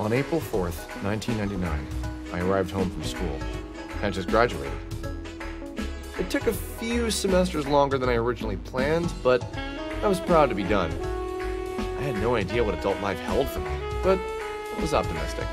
On April 4th, 1999, I arrived home from school. I just graduated. It took a few semesters longer than I originally planned, but I was proud to be done. I had no idea what adult life held for me, but I was optimistic.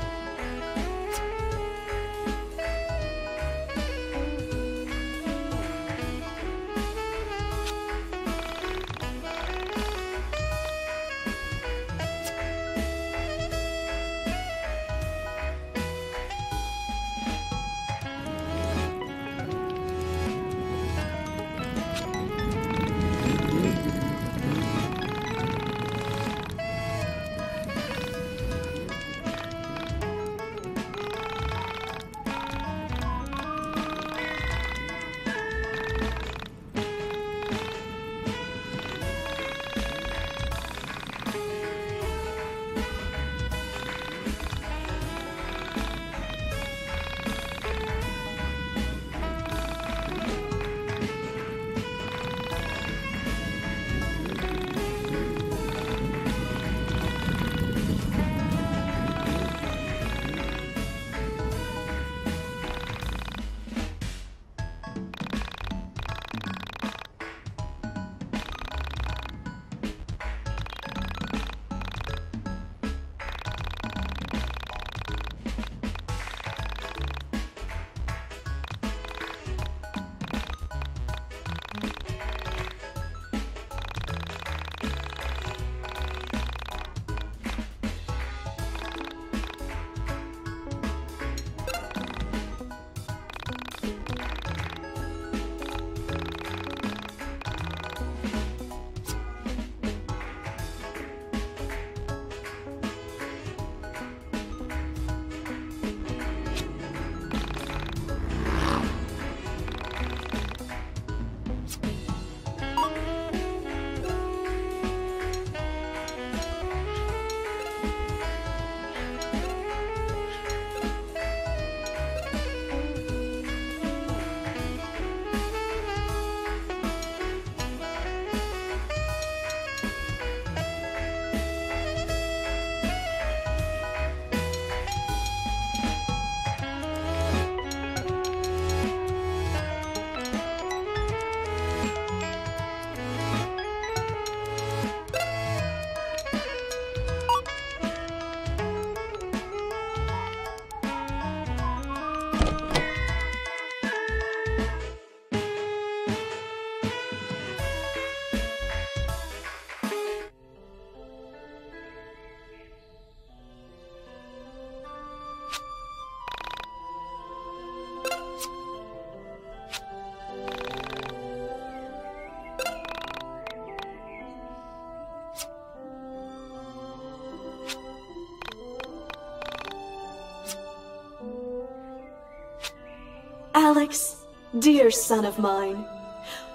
Alex, dear son of mine,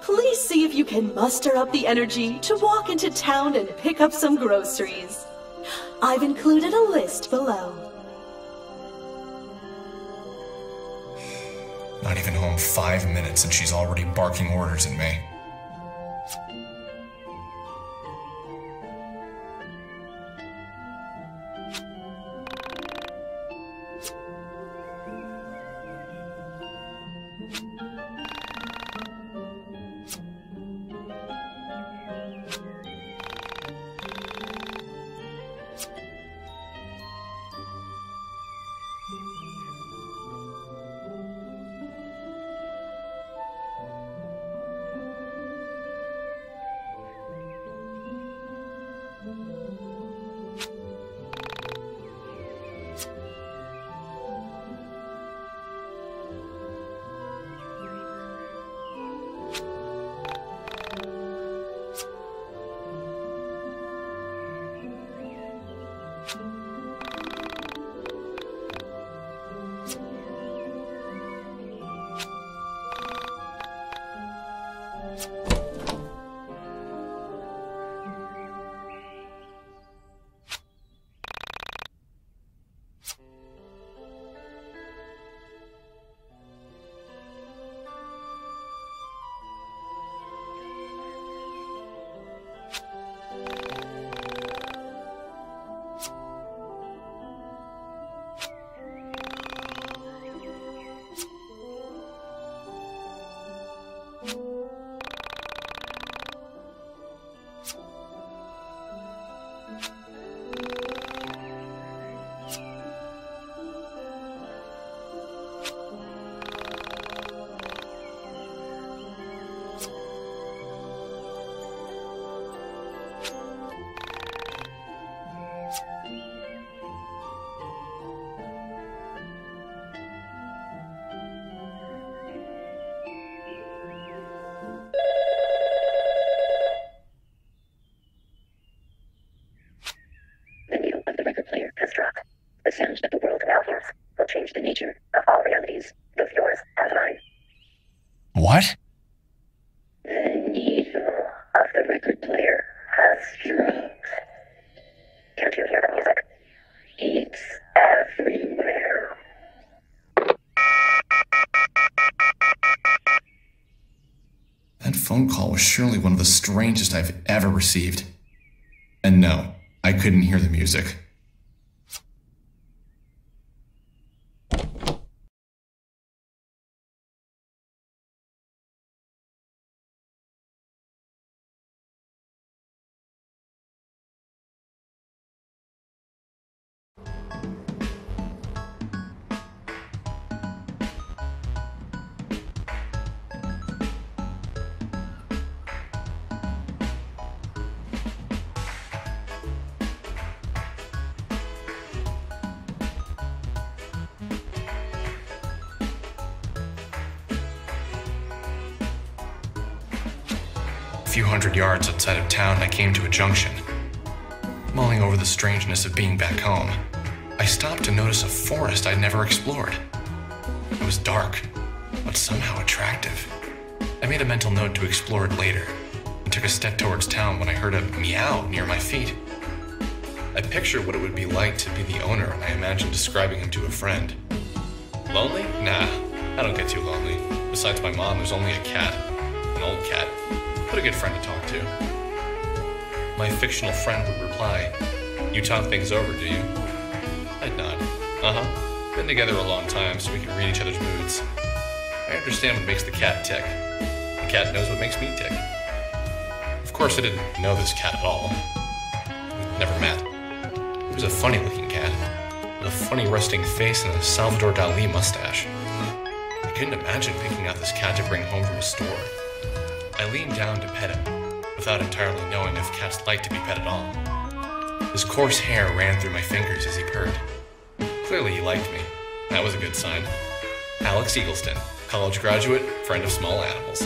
please see if you can muster up the energy to walk into town and pick up some groceries. I've included a list below. Not even home 5 minutes and she's already barking orders at me. The sound that the world now hears will change the nature of all realities, both yours and mine. What? The needle of the record player has struck. Can't you hear the music? It's everywhere. That phone call was surely one of the strangest I've ever received. And no, I couldn't hear the music. A few hundred yards outside of town, I came to a junction. Mulling over the strangeness of being back home, I stopped to notice a forest I'd never explored. It was dark, but somehow attractive. I made a mental note to explore it later, and took a step towards town when I heard a meow near my feet. I pictured what it would be like to be the owner, and I imagined describing him to a friend. Lonely? Nah, I don't get too lonely. Besides my mom, there's only a cat. An old cat. But a good friend to talk to. My fictional friend would reply, "You talk things over, do you?" I'd nod. Uh-huh. Been together a long time, so we can read each other's moods. I understand what makes the cat tick. The cat knows what makes me tick. Of course, I didn't know this cat at all. We'd never met. He was a funny-looking cat, with a funny resting face and a Salvador Dali mustache. I couldn't imagine picking out this cat to bring home from a store. I leaned down to pet him, without entirely knowing if cats like to be pet at all. His coarse hair ran through my fingers as he purred. Clearly he liked me. That was a good sign. Alex Eagleston, college graduate, friend of small animals.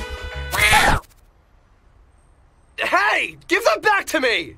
Hey! Give them back to me!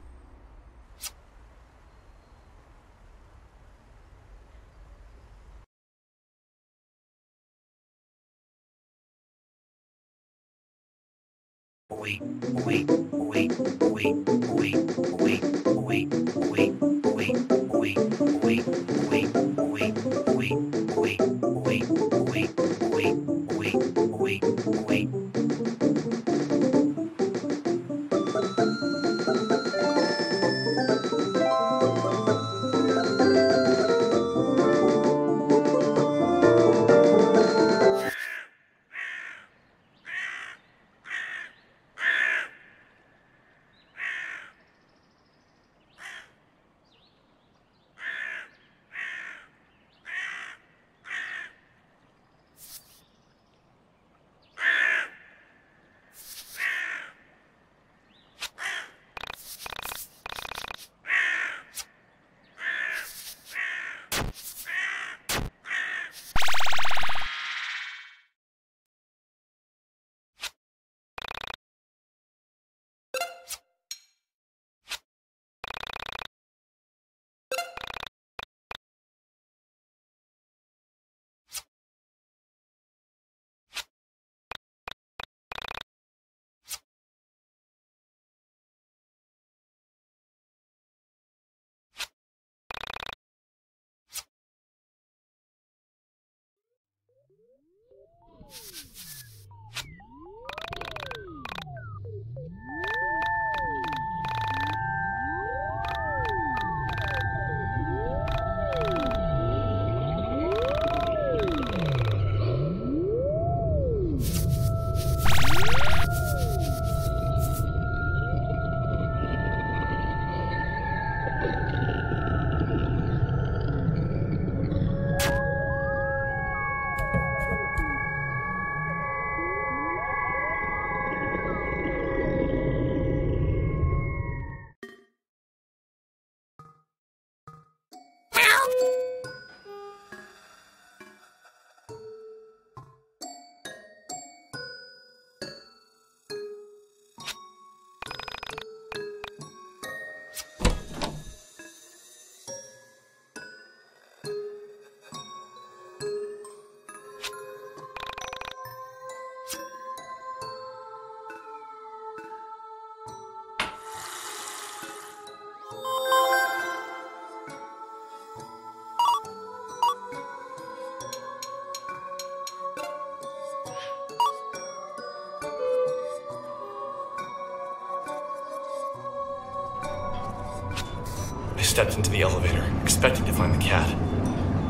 I stepped into the elevator, expecting to find the cat.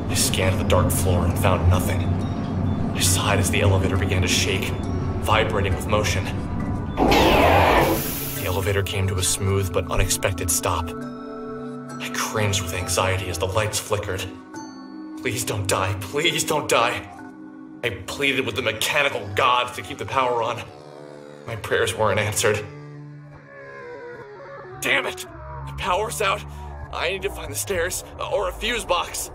I scanned the dark floor and found nothing. I sighed as the elevator began to shake, vibrating with motion. The elevator came to a smooth but unexpected stop. I cringed with anxiety as the lights flickered. Please don't die, please don't die. I pleaded with the mechanical gods to keep the power on. My prayers weren't answered. Damn it! The power's out. I need to find the stairs, or a fuse box.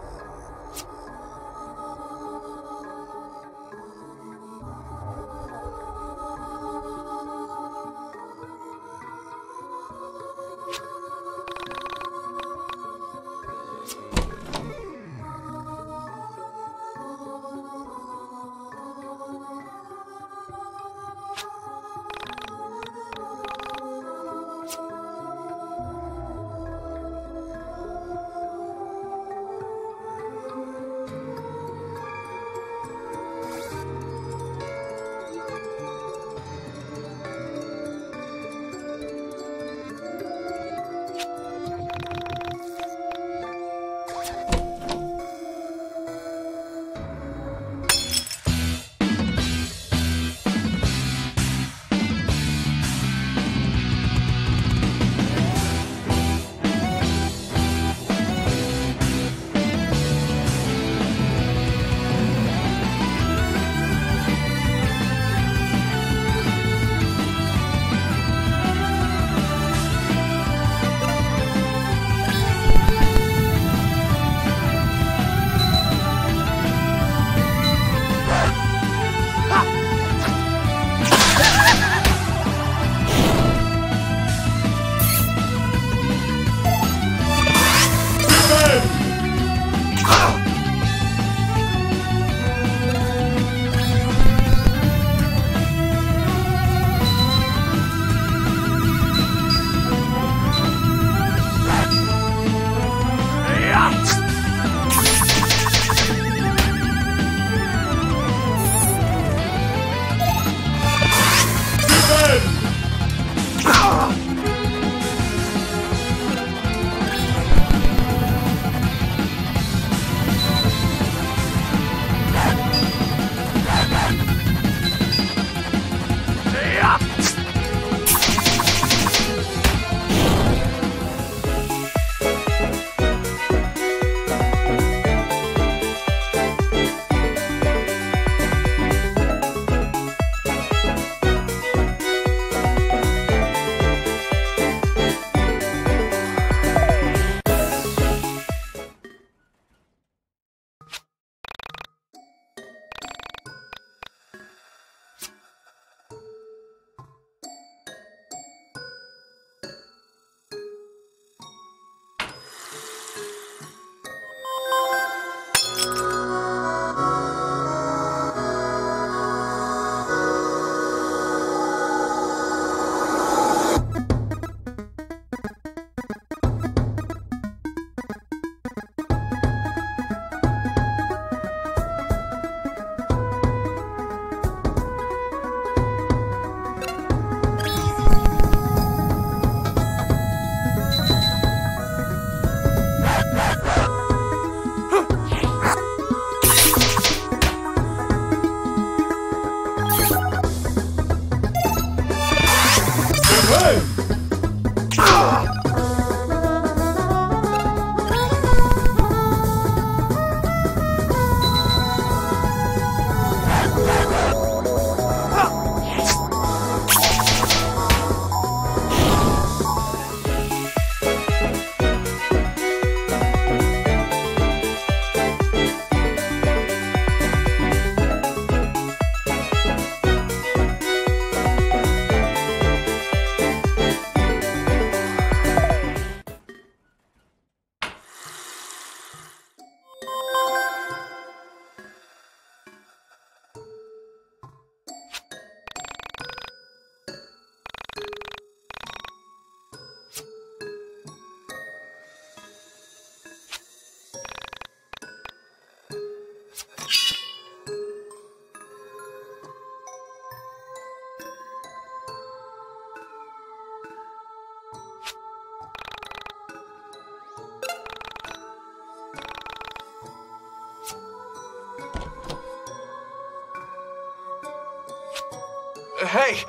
Hey,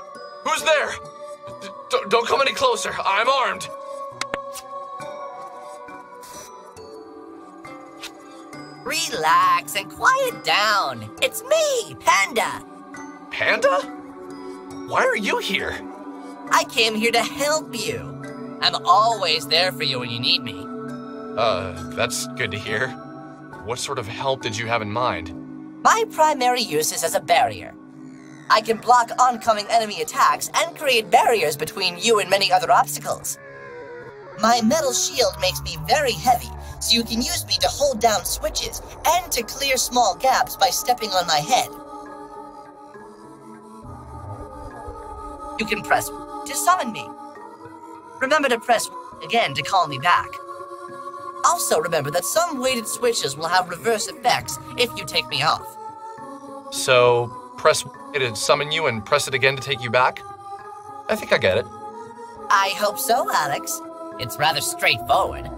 who's there? Don't come any closer. I'm armed. Relax and quiet down. It's me, Panda. Panda? Why are you here? I came here to help you. I'm always there for you when you need me. That's good to hear. What sort of help did you have in mind? My primary use is as a barrier. I can block oncoming enemy attacks and create barriers between you and many other obstacles. My metal shield makes me very heavy, so you can use me to hold down switches and to clear small gaps by stepping on my head. You can press to summon me. Remember to press again to call me back. Also remember that some weighted switches will have reverse effects if you take me off. So, press to summon you and press it again to take you back? I think I get it. I hope so, Alex. It's rather straightforward.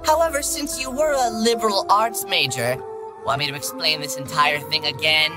However, since you were a liberal arts major, want me to explain this entire thing again?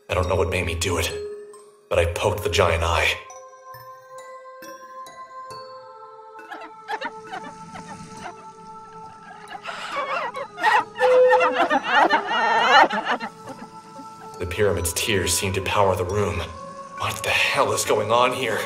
I don't know what made me do it, but I poked the giant eye. The pyramid's tears seemed to power the room. What the hell is going on here?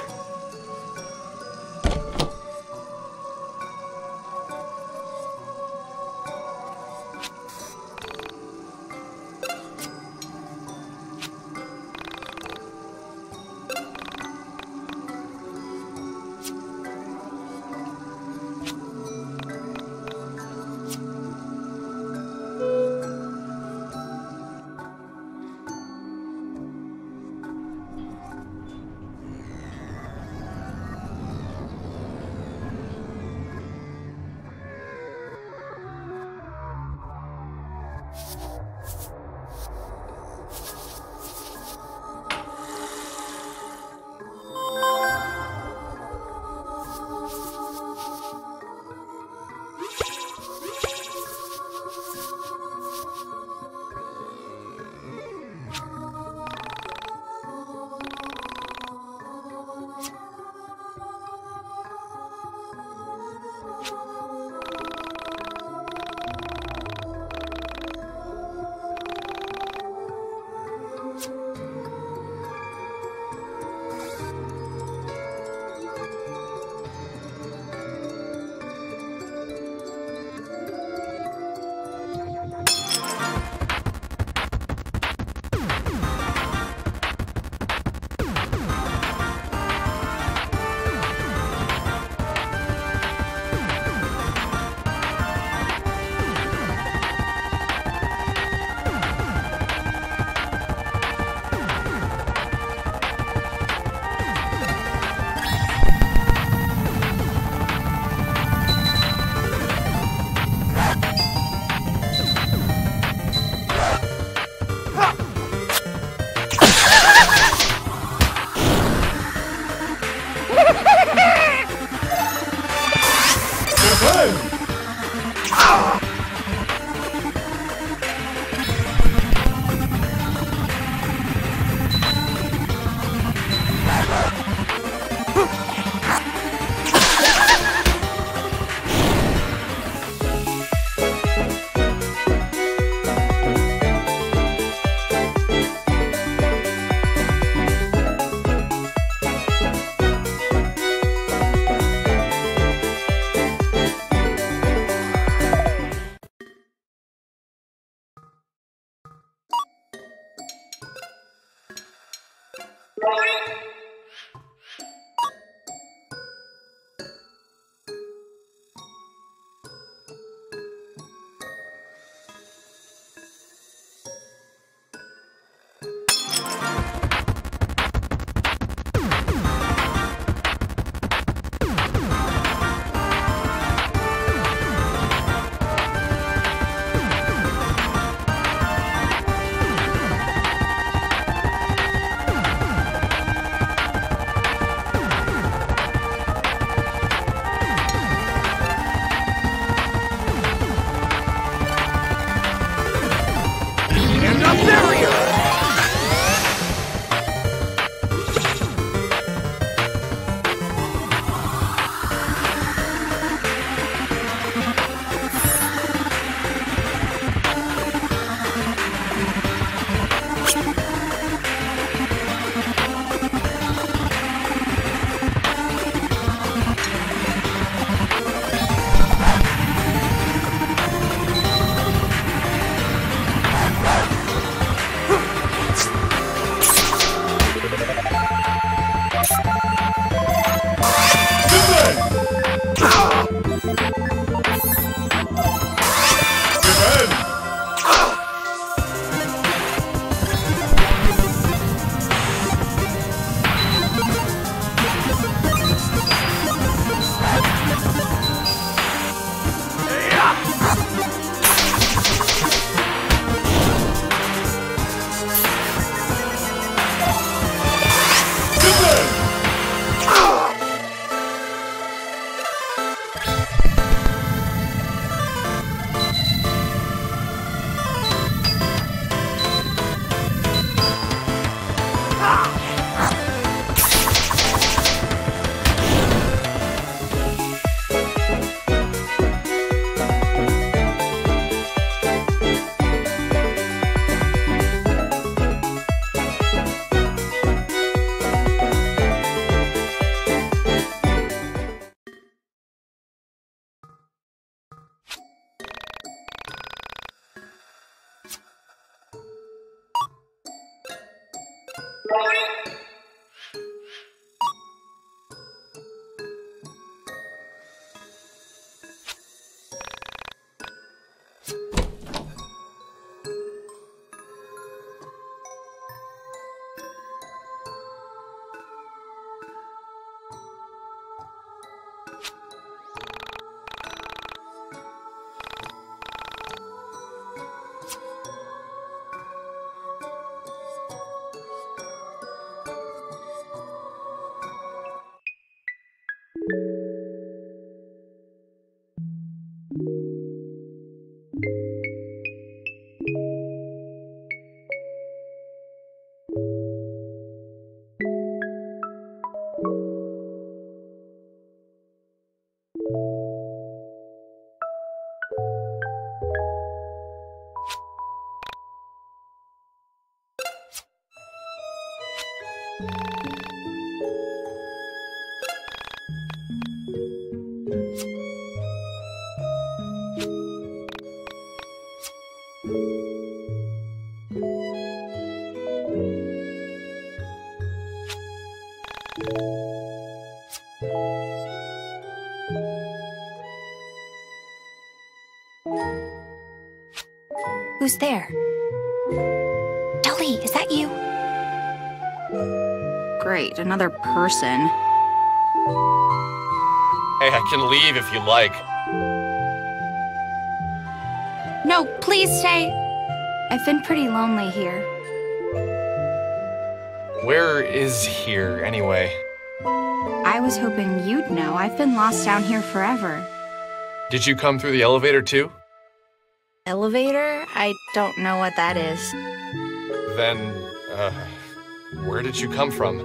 Who's there? Dolly, is that you? Great, another person. Hey, I can leave if you like. No, please stay. I've been pretty lonely here. Where is here, anyway? I was hoping you'd know. I've been lost down here forever. Did you come through the elevator too? Elevator? I don't know what that is. Then, where did you come from?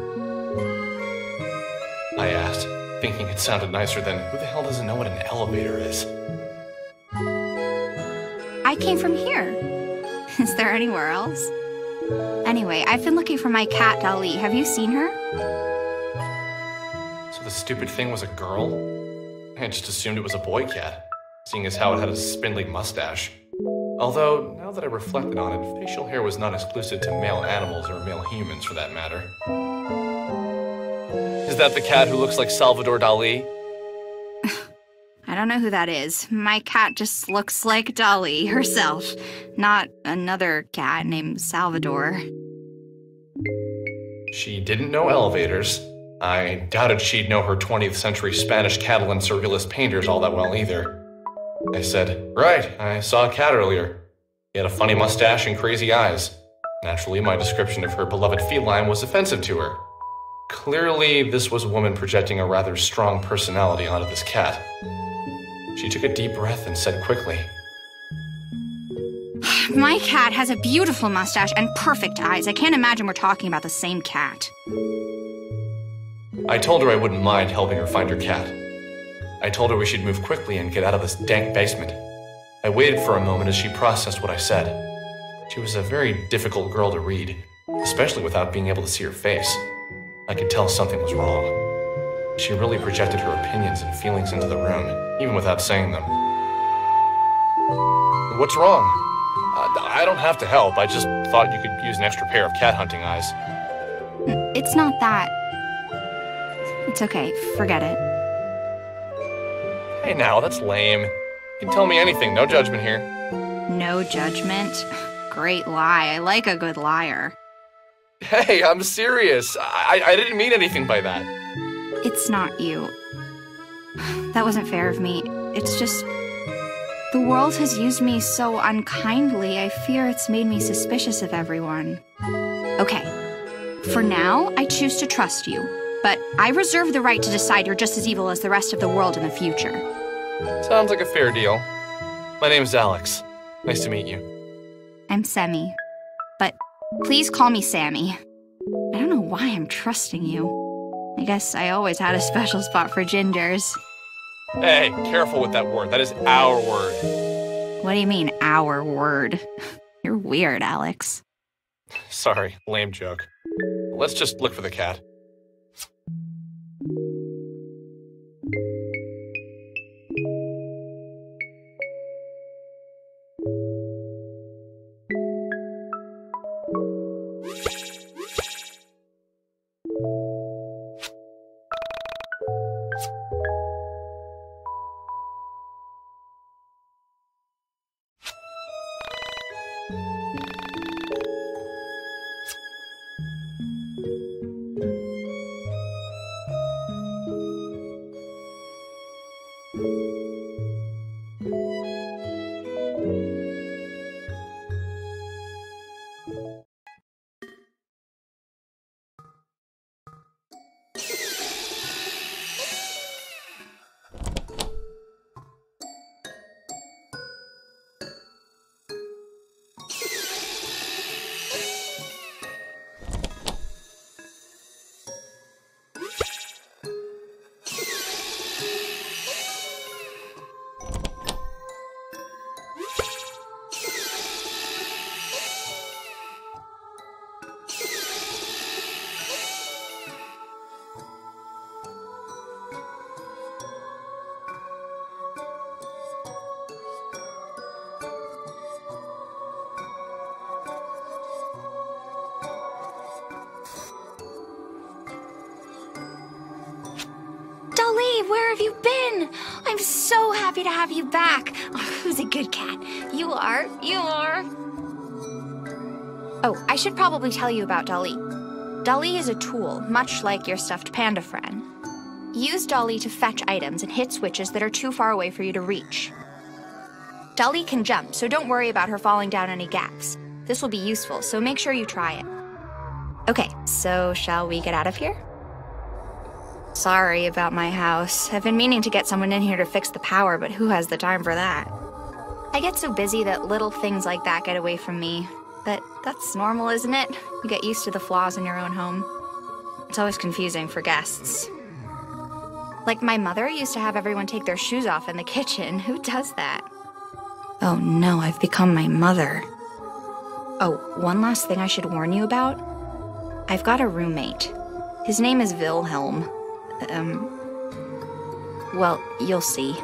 I asked, thinking it sounded nicer than, who the hell doesn't know what an elevator is? I came from here. Is there anywhere else? Anyway, I've been looking for my cat, Dolly. Have you seen her? So the stupid thing was a girl? I just assumed it was a boy cat, seeing as how it had a spindly mustache. Although, now that I reflected on it, facial hair was not exclusive to male animals or male humans for that matter. Is that the cat who looks like Salvador Dali? I don't know who that is. My cat just looks like Dolly herself, not another cat named Salvador. She didn't know elevators. I doubted she'd know her 20th century Spanish Catalan surrealist painters all that well either. I said, right, I saw a cat earlier. He had a funny mustache and crazy eyes. Naturally, my description of her beloved feline was offensive to her. Clearly, this was a woman projecting a rather strong personality onto this cat. She took a deep breath and said quickly, My cat has a beautiful mustache and perfect eyes. I can't imagine we're talking about the same cat. I told her I wouldn't mind helping her find her cat. I told her we should move quickly and get out of this dank basement. I waited for a moment as she processed what I said. She was a very difficult girl to read, especially without being able to see her face. I could tell something was wrong. She really projected her opinions and feelings into the room, even without saying them. What's wrong? I don't have to help. I just thought you could use an extra pair of cat hunting eyes. It's not that. It's okay, forget it. Hey now, that's lame. You can tell me anything, no judgment here. No judgment? Great lie. I like a good liar. Hey, I'm serious. I didn't mean anything by that. It's not you. That wasn't fair of me. It's just... the world has used me so unkindly, I fear it's made me suspicious of everyone. Okay. For now, I choose to trust you. But I reserve the right to decide you're just as evil as the rest of the world in the future. Sounds like a fair deal. My name's Alex. Nice to meet you. I'm Semi. But please call me Sammy. I don't know why I'm trusting you. I guess I always had a special spot for gingers. Hey, careful with that word. That is our word. What do you mean, our word? You're weird, Alex. Sorry, lame joke. Let's just look for the cat. where have you been? I'm so happy to have you back. Oh, who's a good cat? You are. Oh, I should probably tell you about Dolly. Dolly is a tool, much like your stuffed panda friend. Use Dolly to fetch items and hit switches that are too far away for you to reach. Dolly can jump, so don't worry about her falling down any gaps. This will be useful, so make sure you try it. Okay, so shall we get out of here? Sorry about my house. I've been meaning to get someone in here to fix the power, but who has the time for that? I get so busy that little things like that get away from me. But that's normal, isn't it? You get used to the flaws in your own home. It's always confusing for guests. Like my mother used to have everyone take their shoes off in the kitchen. Who does that? Oh no, I've become my mother. Oh, one last thing I should warn you about. I've got a roommate. His name is Wilhelm. Well, you'll see.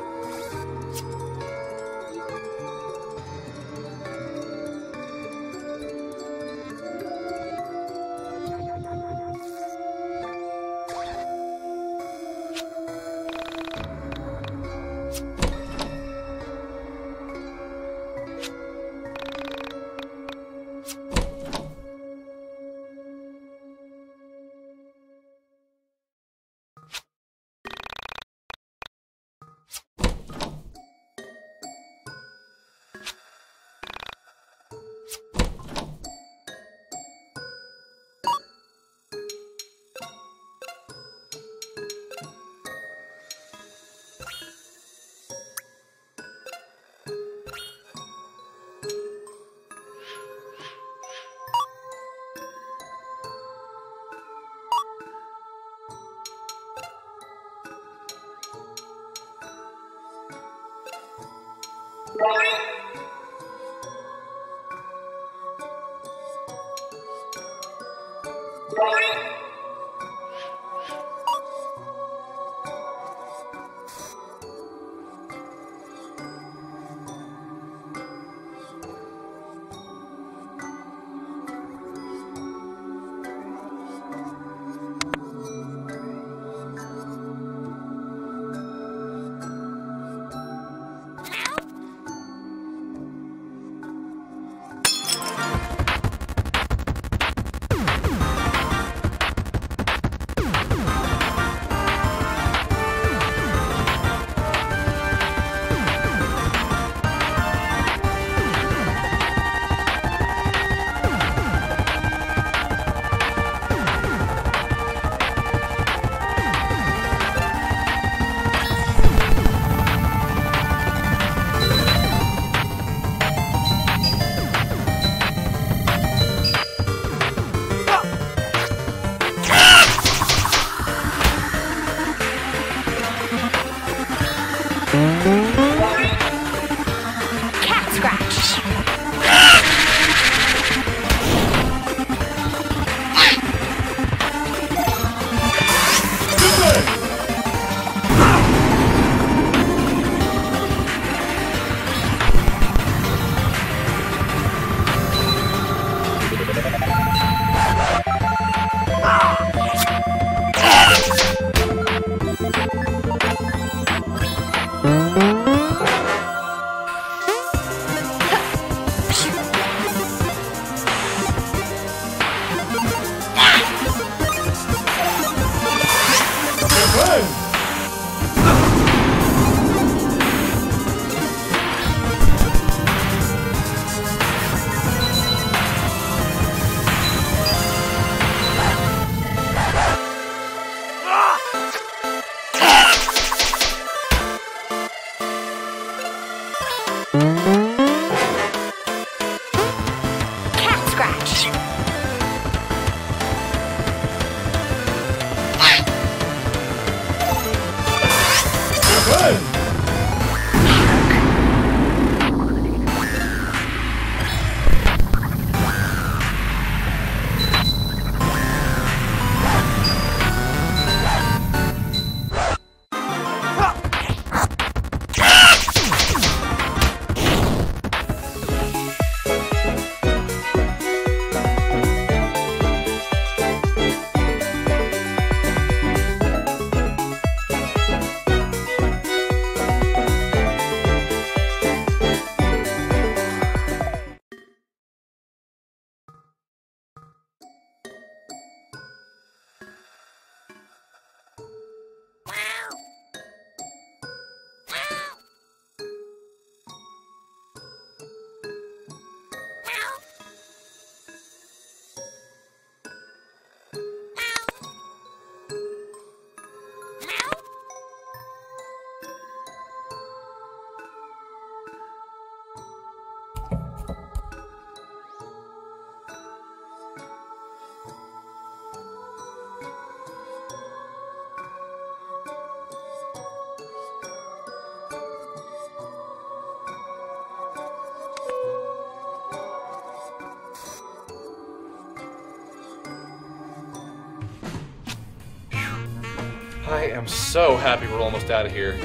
I am so happy we're almost out of here.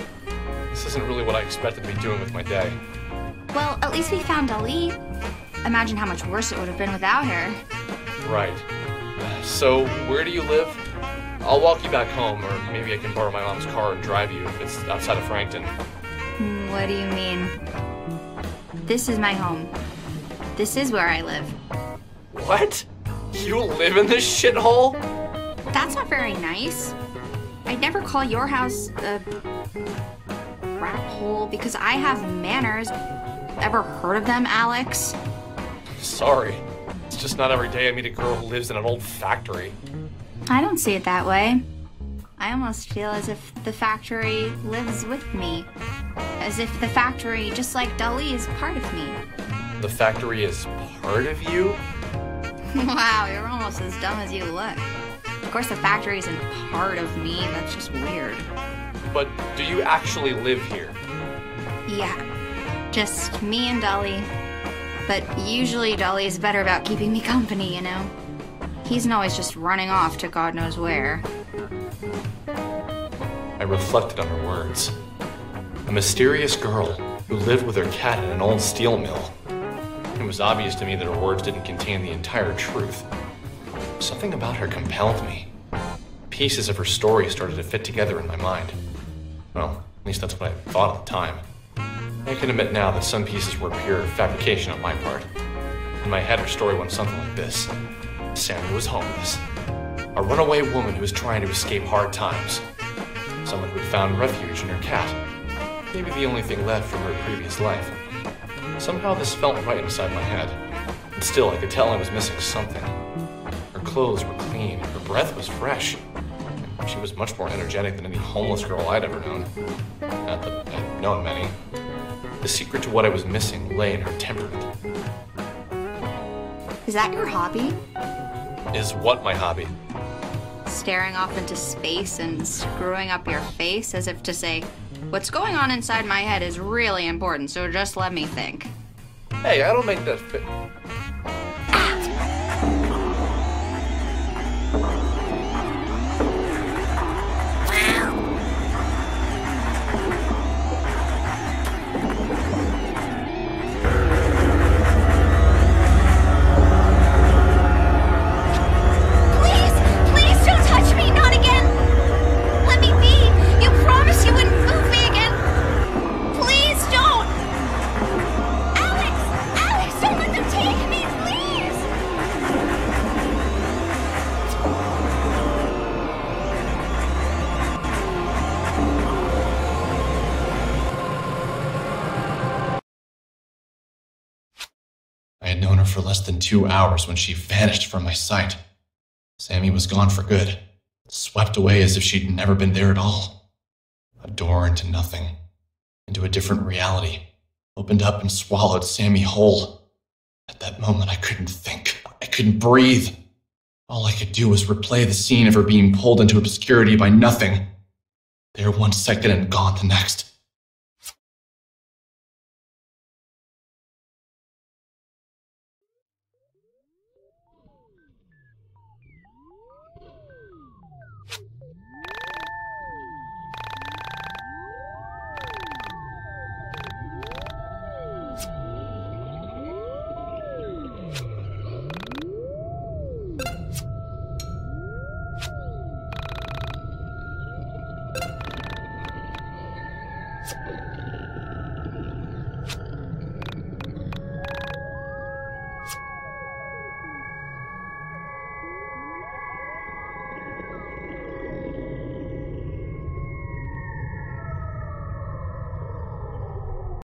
This isn't really what I expected to be doing with my day. Well, at least we found Ali. Imagine how much worse it would have been without her. Right. So, where do you live? I'll walk you back home, or maybe I can borrow my mom's car and drive you if it's outside of Frankton. What do you mean? This is my home. This is where I live. What? You live in this shithole? That's not very nice. I'd never call your house a rat hole because I have manners. Ever heard of them, Alex? Sorry. It's just not every day I meet a girl who lives in an old factory. I don't see it that way. I almost feel as if the factory lives with me. As if the factory, just like Dali, is part of me. The factory is part of you? Wow, you're almost as dumb as you look. Of course the factory isn't part of me, that's just weird. But do you actually live here? Yeah, just me and Dolly. But usually Dolly's better about keeping me company, you know? He isn't always just running off to God knows where. I reflected on her words. A mysterious girl who lived with her cat in an old steel mill. It was obvious to me that her words didn't contain the entire truth. Something about her compelled me. Pieces of her story started to fit together in my mind. Well, at least that's what I thought at the time. I can admit now that some pieces were pure fabrication on my part. In my head, her story went something like this. Sammy was homeless. A runaway woman who was trying to escape hard times. Someone who had found refuge in her cat. Maybe the only thing left from her previous life. Somehow this felt right inside my head. And still, I could tell I was missing something. Her clothes were clean, her breath was fresh. And she was much more energetic than any homeless girl I'd ever known. Not that I'd known many. The secret to what I was missing lay in her temperament. Is that your hobby? Is what my hobby? Staring off into space and screwing up your face as if to say, what's going on inside my head is really important, so just let me think. Hey, I don't make that fit. I had known her for less than 2 hours when she vanished from my sight. Sammy was gone for good, swept away as if she'd never been there at all. A door into nothing, into a different reality, opened up and swallowed Sammy whole. At that moment, I couldn't think. I couldn't breathe. All I could do was replay the scene of her being pulled into obscurity by nothing. There one second and gone the next.